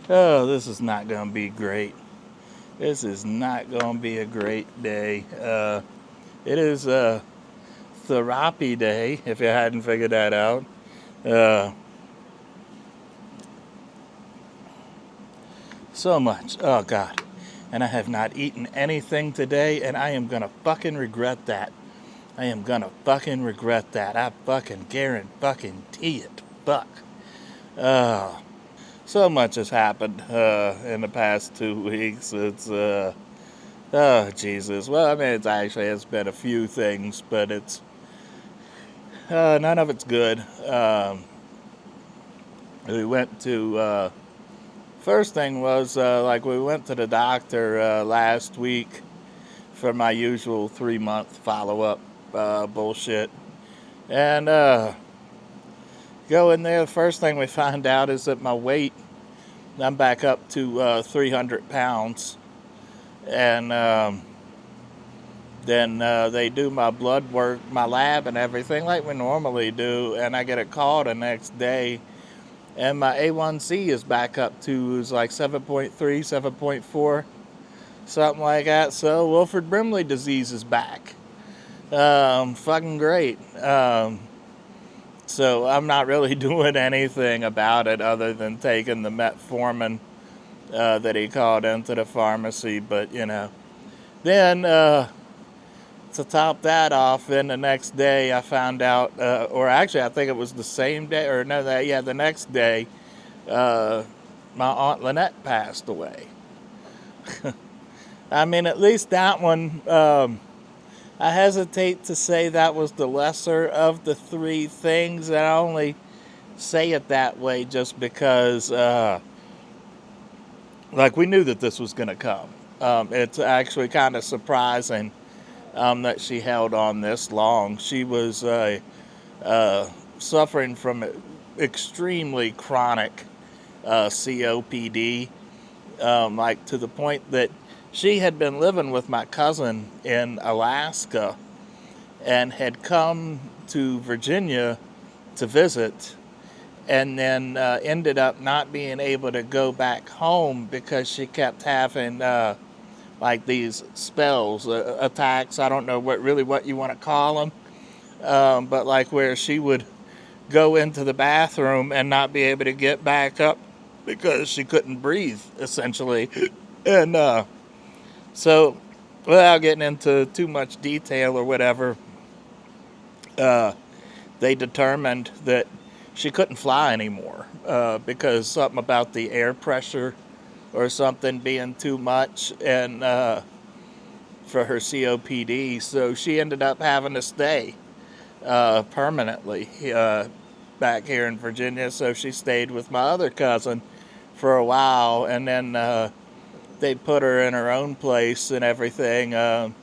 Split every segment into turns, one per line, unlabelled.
Oh, this is not going to be great. This is not going to be a great day. It is Therapy Day, if you hadn't figured that out. Uh, so much. Oh, God. And I have not eaten anything today, and I am going to fucking regret that. I am going to fucking regret that. I fucking guarantee it. Fuck. Uh, so much has happened in the past 2 weeks. Oh, Jesus. Well, I mean, it's been a few things, but none of it's good. We went to, first thing was, we went to the doctor last week for my usual 3 month follow up bullshit. And go in there, the first thing we find out is that my weight, I'm back up to 300 pounds. And then they do my blood work, my lab, and everything like we normally do. And I get a call the next day, and my A1C is back up to it's like 7.3, 7.4, something like that. So Wilford Brimley disease is back. Fucking great. So I'm not really doing anything about it other than taking the metformin that he called into the pharmacy. But then to top that off, then the next day I found out, or actually I think it was the same day, or no, the next day, uh, my aunt Lynette passed away. I mean, at least that one, I hesitate to say that was the lesser of the three things. And I only say it that way just because, we knew that this was going to come. It's actually kind of surprising that she held on this long. She was uh, suffering from extremely chronic COPD, to the point that she had been living with my cousin in Alaska and had come to Virginia to visit, and then ended up not being able to go back home because she kept having these spells, attacks. I don't know what you want to call them, but like where she would go into the bathroom and not be able to get back up because she couldn't breathe, essentially. And so, without getting into too much detail or whatever, uh, they determined that she couldn't fly anymore because something about the air pressure or something being too much, and for her COPD. So she ended up having to stay permanently back here in Virginia. So she stayed with my other cousin for a while, and then they put her in her own place and everything. And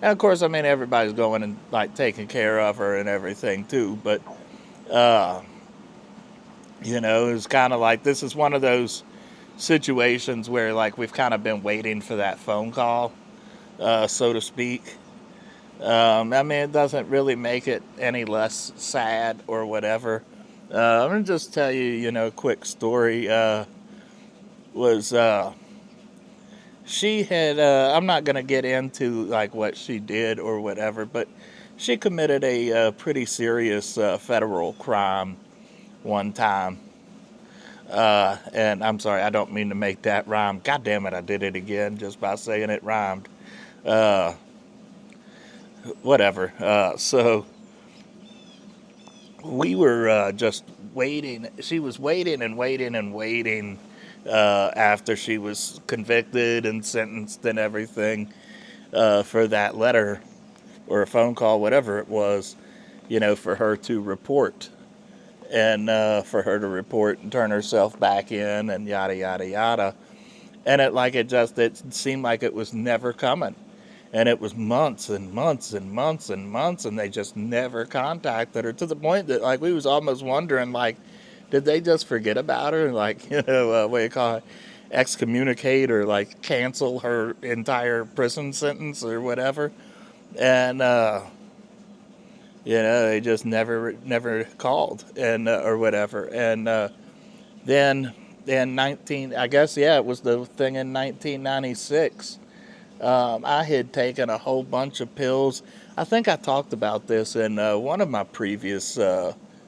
of course, I mean, everybody's going and taking care of her and everything too. But uh, it's kind of like this is one of those situations where we've kind of been waiting for that phone call, so to speak. I mean, it doesn't really make it any less sad or whatever. I'm gonna just tell you, a quick story. Was She had? I'm not gonna get into what she did or whatever, but she committed a pretty serious federal crime one time. And I'm sorry, I don't mean to make that rhyme. God damn it, I did it again just by saying it rhymed. Uh, Whatever. So we were just waiting. She was waiting and waiting and waiting after she was convicted and sentenced and everything for that letter or a phone call, whatever it was, for her to report and for her to report and turn herself back in and yada yada yada. And it seemed like it was never coming. And it was months and months and months and months, and they just never contacted her to the point that we was almost wondering did they just forget about her? What do you call it? Excommunicate or cancel her entire prison sentence or whatever. And they just never called and or whatever. And then in 19, I guess, yeah, it was the thing in 1996. I had taken a whole bunch of pills. I think I talked about this in one of my previous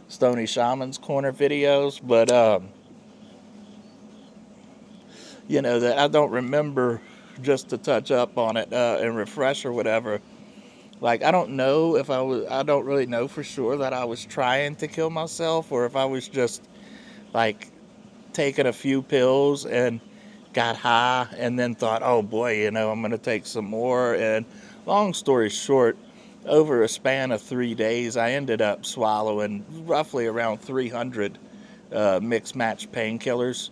Stony Shaman's Corner videos, but that I don't remember, just to touch up on it and refresh or whatever. Like, I don't know if I don't really know for sure that I was trying to kill myself, or if I was just like taking a few pills and got high and then thought, oh boy, I'm going to take some more. And long story short, over a span of 3 days, I ended up swallowing roughly around 300 mixed match painkillers.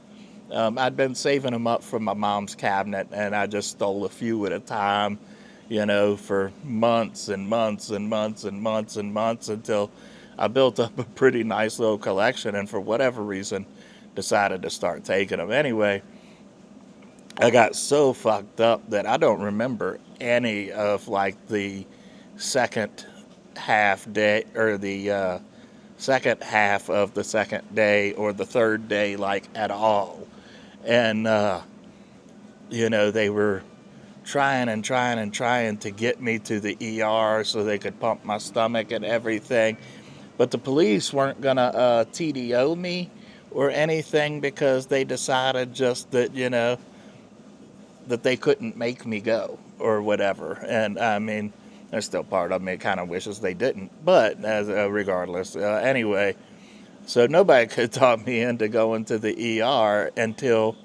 I'd been saving them up from my mom's cabinet, and I just stole a few at a time, for months and months and months and months and months, until I built up a pretty nice little collection, and for whatever reason, decided to start taking them. Anyway, I got so fucked up that I don't remember any of like the second half day, or the second half of the second day, or the third day, like, at all. And they were trying and trying and trying to get me to the ER so they could pump my stomach and everything. But the police weren't going to TDO me or anything, because they decided just that, that they couldn't make me go or whatever. And I mean, there's still part of me kind of wishes they didn't. But regardless, anyway, so nobody could talk me into going to the ER until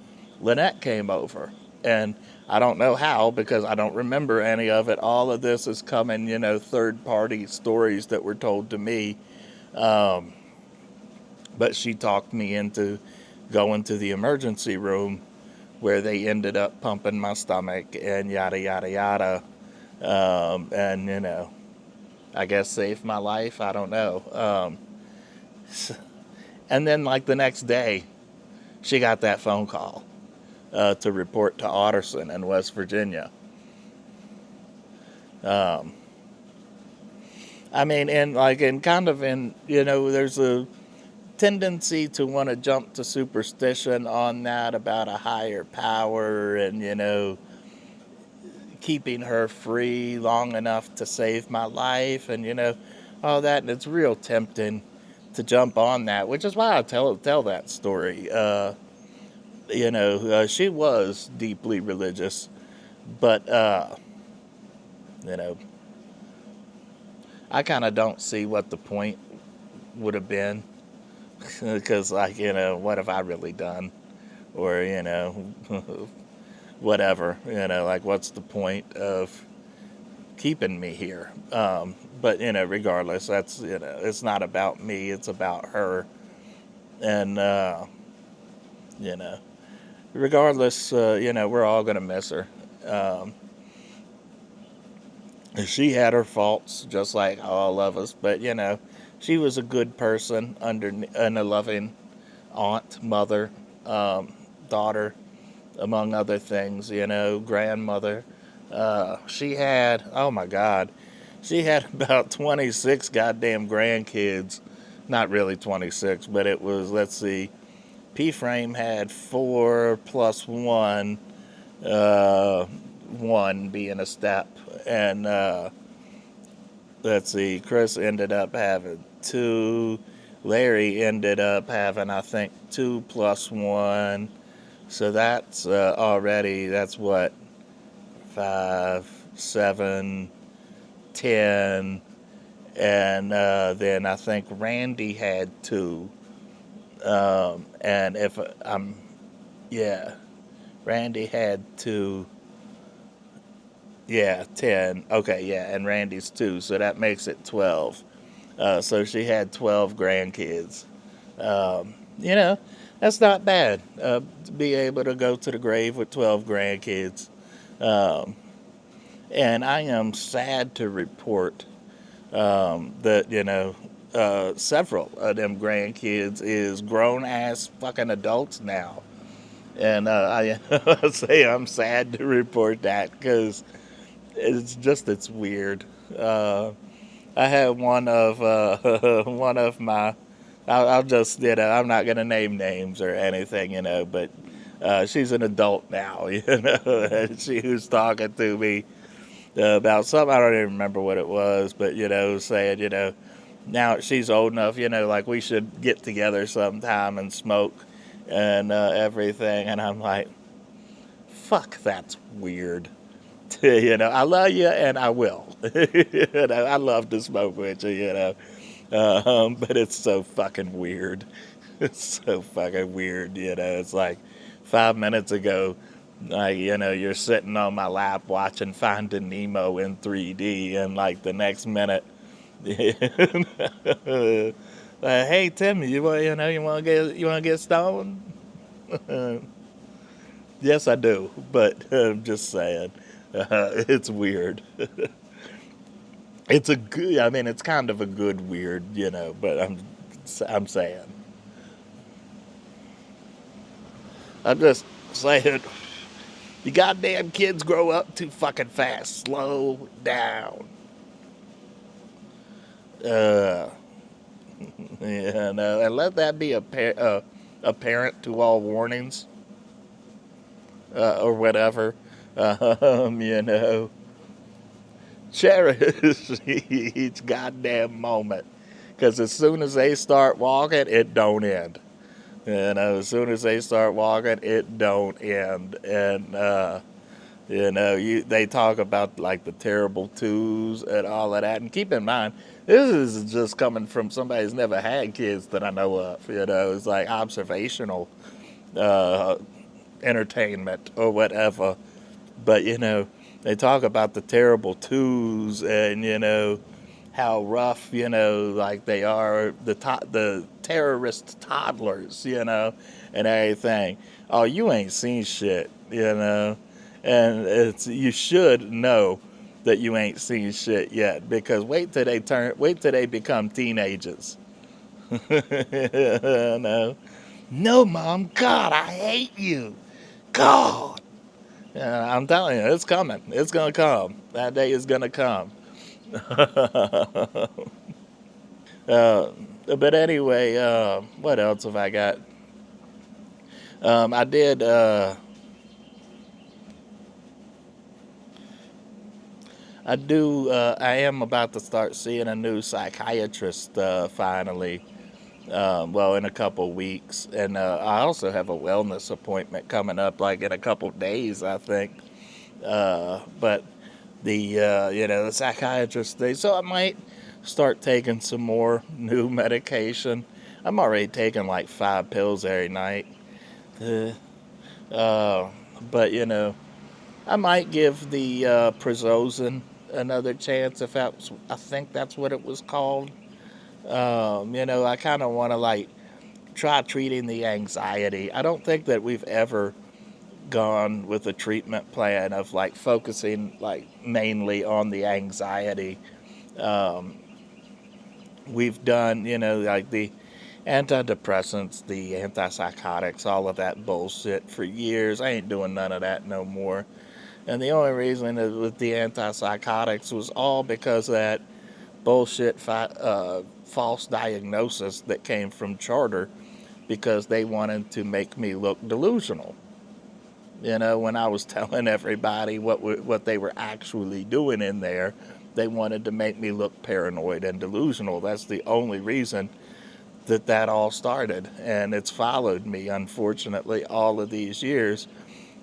Lynette came over. And I don't know how, because I don't remember any of it. All of this is coming, third party stories that were told to me. Um, but she talked me into going to the emergency room, where they ended up pumping my stomach and yada, yada, yada. And, I guess saved my life. I don't know. And then, like, the next day, she got that phone call to report to Otterson in West Virginia. Um, I mean, and kind of there's a tendency to want to jump to superstition on that, about a higher power, and, keeping her free long enough to save my life, and, all that. And it's real tempting to jump on that, which is why I tell that story. She was deeply religious, but you know, I kind of don't see what the point would have been, because, like, what have I really done, or whatever, like, what's the point of keeping me here? But regardless, that's, it's not about me, it's about her. And you know regardless, we're all gonna miss her. um, she had her faults, just like all of us, but she was a good person, and a loving aunt, mother, daughter, among other things, grandmother. She had, oh my God, she had about 26 goddamn grandkids. Not really 26, but it was, let's see, P Frame had four plus one, one being a step. And let's see, Chris ended up having two. Larry ended up having, I think, two plus one. So that's that's what, 5, 7, 10, and then I think Randy had two. And if I'm, yeah, Randy had two. Yeah, 10. Okay, yeah, and Randy's two, so that makes it 12. So she had 12 grandkids. Um, you know, that's not bad, to be able to go to the grave with 12 grandkids. Um, and I am sad to report that, several of them grandkids is grown ass fucking adults now. And I say I'm sad to report that, because it's weird. I had one of one of my I'll just, I'm not going to name names or anything, but she's an adult now, and she was talking to me about something. I don't even remember what it was, but, saying, now she's old enough, like we should get together sometime and smoke and everything. And I'm like, fuck, that's weird. I love you and I will. I love to smoke with you, but it's so fucking weird. It's so fucking weird, It's like 5 minutes ago, like, you're sitting on my lap watching Finding Nemo in 3D, and like the next minute, hey Timmy, you want to get stoned? Yes, I do, but I'm just saying, it's weird. It's a good. I mean, it's kind of a good weird, But I'm saying, I'm just saying, you goddamn kids grow up too fucking fast. Slow down. Uh, no, and let that be apparent to all warnings, or whatever. Um, you know, cherish each goddamn moment, because as soon as they start walking, it don't end. As soon as they start walking, it don't end. And they talk about like the terrible twos and all of that. And keep in mind, this is just coming from somebody who's never had kids that I know of. It's like observational uh, entertainment or whatever. But they talk about the terrible twos, and how rough, like they are, the terrorist toddlers, and everything. Oh, you ain't seen shit, and you should know that you ain't seen shit yet, because wait till they become teenagers. No, no, mom, God, I hate you, God. I'm telling you, it's coming. It's gonna come. That day is gonna come. uh, but anyway, what else have I got? I did. I do. I am about to start seeing a new psychiatrist finally. Well, in a couple weeks, and I also have a wellness appointment coming up, like in a couple days, I think. But the psychiatrist thing, so I might start taking some more new medication. I'm already taking like 5 pills every night. Uh, uh, but I might give the Prozozin another chance, if that's, I think that's what it was called. I kind of want to like try treating the anxiety. I don't think that we've ever gone with a treatment plan of like focusing like mainly on the anxiety. Um, we've done, like the antidepressants, the antipsychotics, all of that bullshit for years. I ain't doing none of that no more. And the only reason is with the antipsychotics was all because of that bullshit false diagnosis that came from Charter, because they wanted to make me look delusional. When I was telling everybody what they were actually doing in there, they wanted to make me look paranoid and delusional. That's the only reason that all started, and it's followed me, unfortunately, all of these years.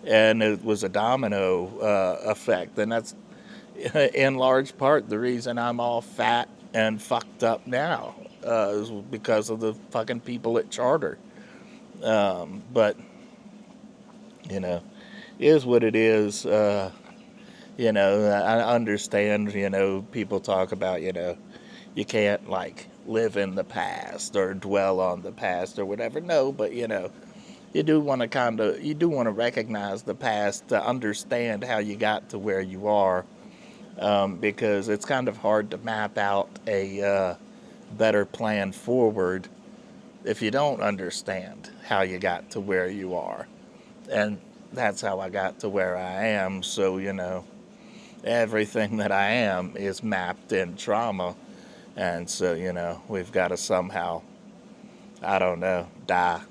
And it was a domino effect, and that's in large part the reason I'm all fat and fucked up now, is because of the fucking people at Charter. But you know, is what it is. I understand. People talk about you can't like live in the past or dwell on the past or whatever. No, but you do want to recognize the past to understand how you got to where you are, because it's kind of hard to map out a better plan forward if you don't understand how you got to where you are. And that's how I got to where I am. So, everything that I am is mapped in trauma. And so, we've got to somehow I don't know, die.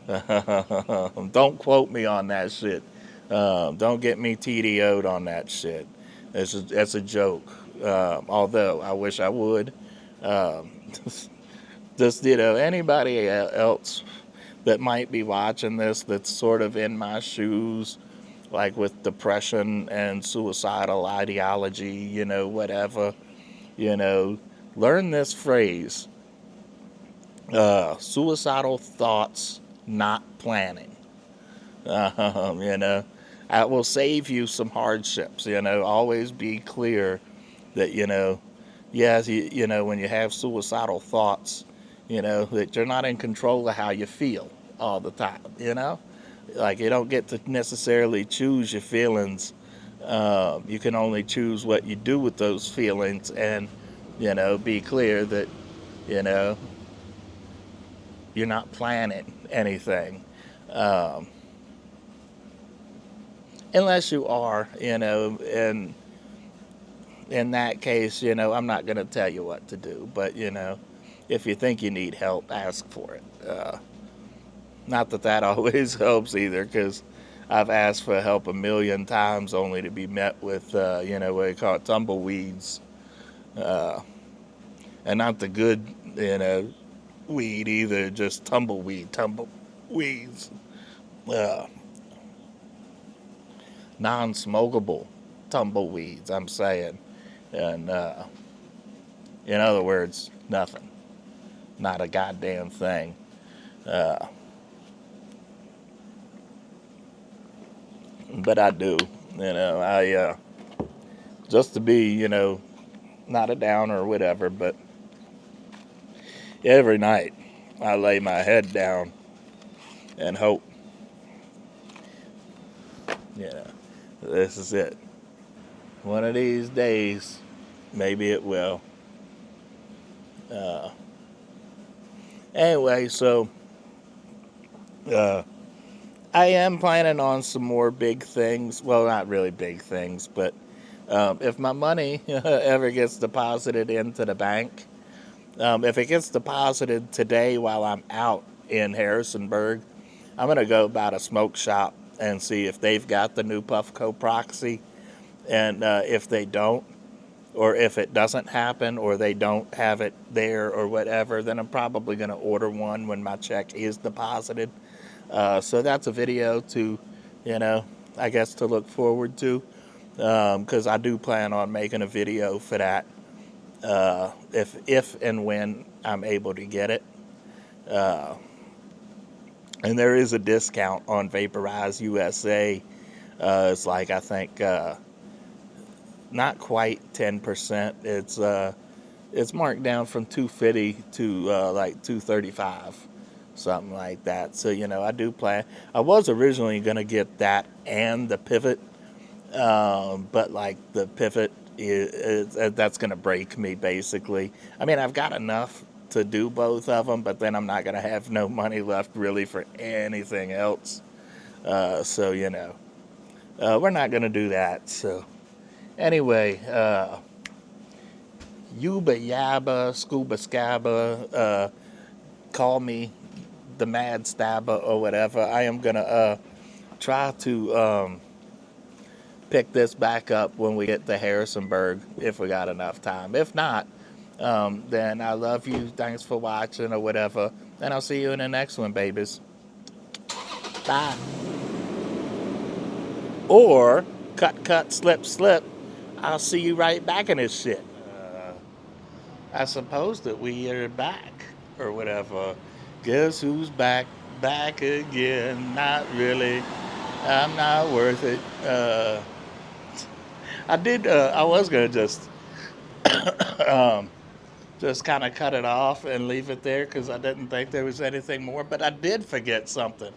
Don't quote me on that shit. Don't get me TDO'd on that shit. That's a joke. Although I wish I would. Um, just, anybody else that might be watching this that's sort of in my shoes, like with depression and suicidal ideology, whatever, you know, learn this phrase, suicidal thoughts, not planning. You know, that will save you some hardships. Always be clear that, yes, when you have suicidal thoughts, that you're not in control of how you feel all the time. Like, you don't get to necessarily choose your feelings. You can only choose what you do with those feelings, and, be clear that, you know, you're not planning anything. Um, Unless you are, and in that case, I'm not going to tell you what to do, but, if you think you need help, ask for it. Not that that always helps either, because I've asked for help a million times only to be met with, what they call it, tumbleweeds. Uh, and not the good, weed either, just tumbleweeds. Uh, Non-smokable tumbleweeds, I'm saying. And, in other words, nothing. Not a goddamn thing. Uh, but I do. Just to be, not a downer or whatever, but every night I lay my head down and hope, this is it. One of these days, maybe it will. Uh, anyway, so uh, I am planning on some more big things. Well, not really big things, but if my money ever gets deposited into the bank, if it gets deposited today while I'm out in Harrisonburg, I'm going to go by a smoke shop and see if they've got the new Puffco Proxy. And if they don't, or if it doesn't happen, or they don't have it there or whatever, then I'm probably going to order one when my check is deposited. So that's a video to, I guess to look forward to, because I do plan on making a video for that if and when I'm able to get it. And there is a discount on Vaporize USA. It's like, I think, not quite 10%. It's marked down from 250 to like 235, something like that. So I do plan. I was originally gonna get that and the Pivot, but like the Pivot is that's gonna break me basically. I mean, I've got enough to do both of them, but then I'm not gonna have no money left really for anything else. So we're not gonna do that. So anyway, Yuba Yabba, Scuba Scabba, call me the Mad Stabber or whatever. I am going to try to pick this back up when we get to Harrisonburg, if we got enough time. If not, then I love you. Thanks for watching or whatever. And I'll see you in the next one, babies. Bye. Or, cut, slip. I'll see you right back in this shit. I suppose that we are back or whatever. Guess who's back? Back again. Not really. I'm not worth it. I was going to just kind of cut it off and leave it there because I didn't think there was anything more. But I did forget something.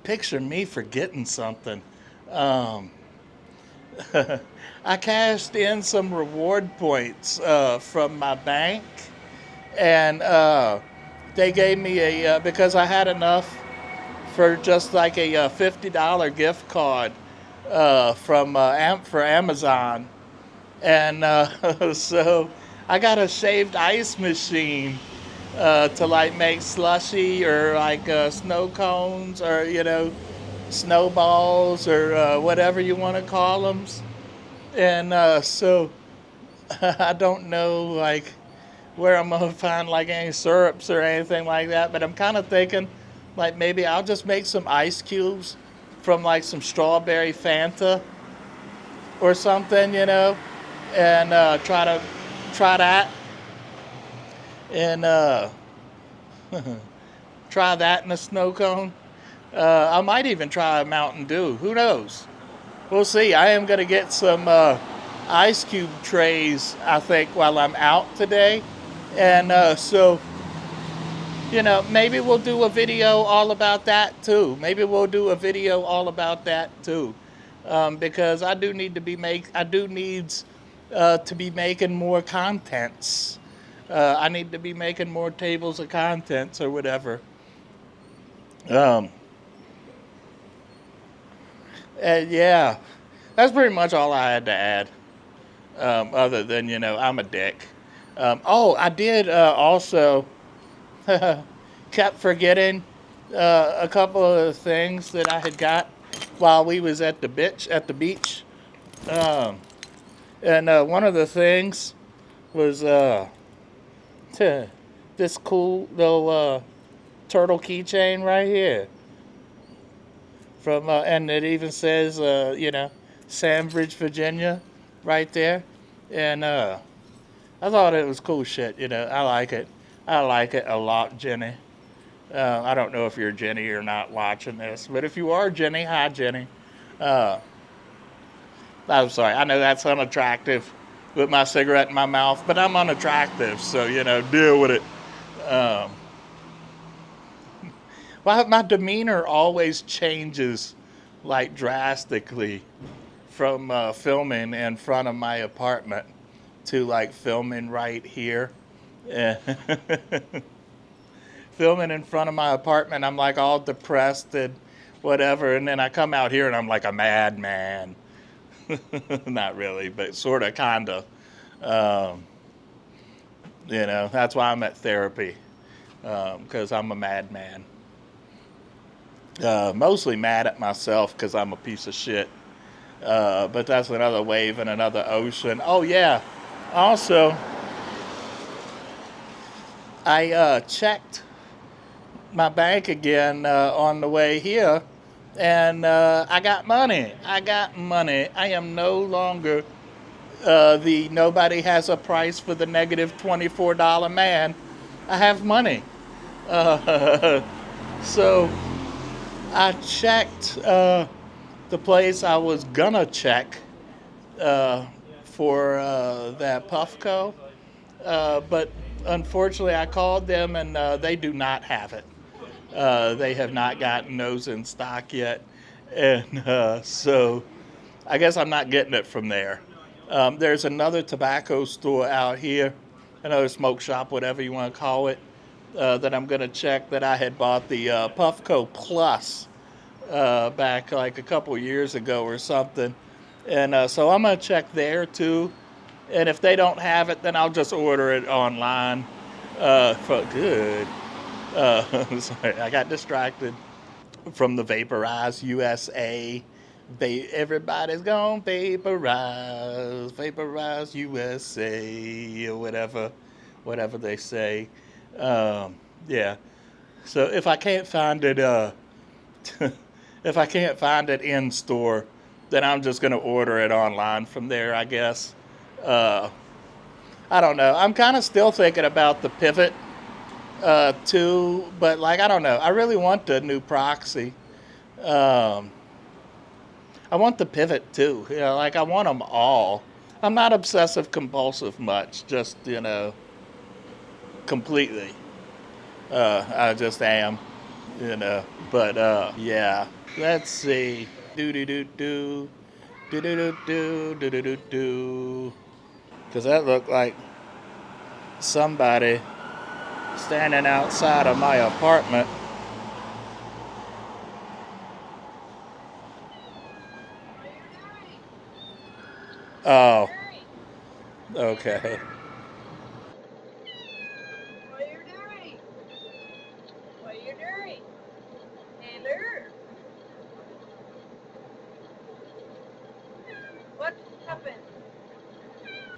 Picture me forgetting something. Um, I cashed in some reward points from my bank, and they gave me because I had enough for just like a $50 gift card for Amazon, and so I got a shaved ice machine to like make slushy or like snow cones or snowballs or whatever you want to call them. And so I don't know like where I'm gonna find like any syrups or anything like that, but I'm kind of thinking like maybe I'll just make some ice cubes from like some strawberry Fanta or something, and try that and try that in a snow cone. I might even try a Mountain Dew. Who knows? We'll see. I am gonna get some ice cube trays, I think, while I'm out today, and so maybe we'll do a video all about that too. Maybe we'll do a video all about that too, because I do needs to be making more contents. I need to be making more tables of contents or whatever. Um, and yeah, that's pretty much all I had to add. Other than I'm a dick. Oh, I did also kept forgetting a couple of things that I had got while we was at the beach. Um, and one of the things was this cool little turtle keychain right here from and it even says Sandbridge, Virginia, right there, and I thought it was cool shit. I like it. I like it a lot, Jenny. I don't know if you're Jenny or not watching this, but if you are Jenny, hi Jenny. Uh, I'm sorry. I know that's unattractive with my cigarette in my mouth, but I'm unattractive, so deal with it. Um, well, my demeanor always changes like drastically from filming in front of my apartment to like filming right here. Yeah. Filming in front of my apartment, I'm like all depressed and whatever, and then I come out here and I'm like a madman. Not really, but sort of, kind of. Um, that's why I'm at therapy, because I'm a madman. Mostly mad at myself because I'm a piece of shit. But that's another wave and another ocean. Oh, yeah. Also, I checked my bank again on the way here, and I got money. I got money. I am no longer the nobody has a price for the negative $24 man. I have money. Uh, so I checked the place I was gonna check uh, for that Puffco, but unfortunately I called them and they do not have it. They have not gotten those in stock yet, and so I guess I'm not getting it from there. There's another tobacco store out here, another smoke shop, whatever you want to call it, that I'm going to check that I had bought the Puffco Plus back like a couple years ago or something. And so I'm going to check there too. And if they don't have it, then I'll just order it online. For good. Sorry, I got distracted from the Vaporize USA. Everybody's gonna vaporize USA, or whatever they say. Um, yeah. So if I can't find it, if I can't find it in store, then I'm just gonna order it online from there, I guess. Uh, I don't know. I'm kind of still thinking about the Pivot too, but like I don't know. I really want the new Proxy. Um, I want the Pivot too. Like I want them all. I'm not obsessive compulsive much, just completely. I just am, But yeah. Let's see. Do do do do do do do do do do do. Because that looked like somebody standing outside of my apartment. Oh, okay.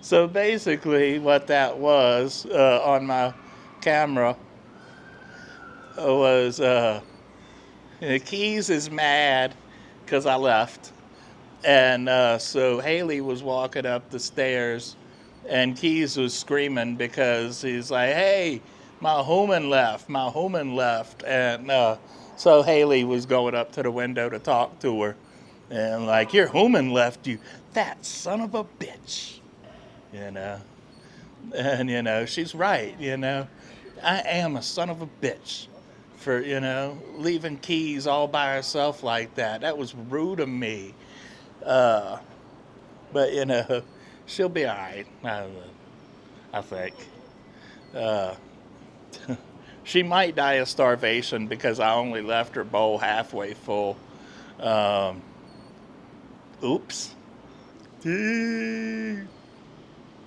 So basically, what that was on my camera was Keys is mad because I left. And so Haley was walking up the stairs, and Keys was screaming because he's like, "Hey, my human left, my human left." And so Haley was going up to the window to talk to her, and like, "Your human left you, that son of a bitch," you know. And she's right. I am a son of a bitch for leaving Keys all by herself like that. That was rude of me. Uh, but she'll be all right. I think. Uh, she might die of starvation because I only left her bowl halfway full. Um, oops. Yee.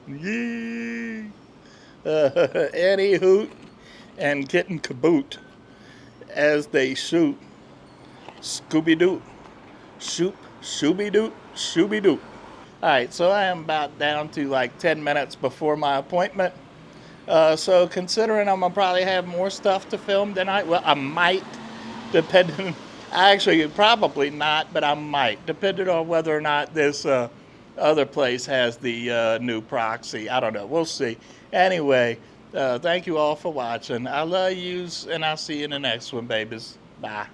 Yee. Annie Hoot and Kitten Kaboot as they shoot Scooby Doo. Shoop, Shooby Doo, Shooby Doo. All right, so I am about down to like 10 minutes before my appointment. So considering I'm gonna probably have more stuff to film tonight, well, I might, depending. Actually, probably not, but I might, depending on whether or not this other place has the new proxy. I don't know. We'll see. Anyway, thank you all for watching. I love yous, and I'll see you in the next one, babies. Bye.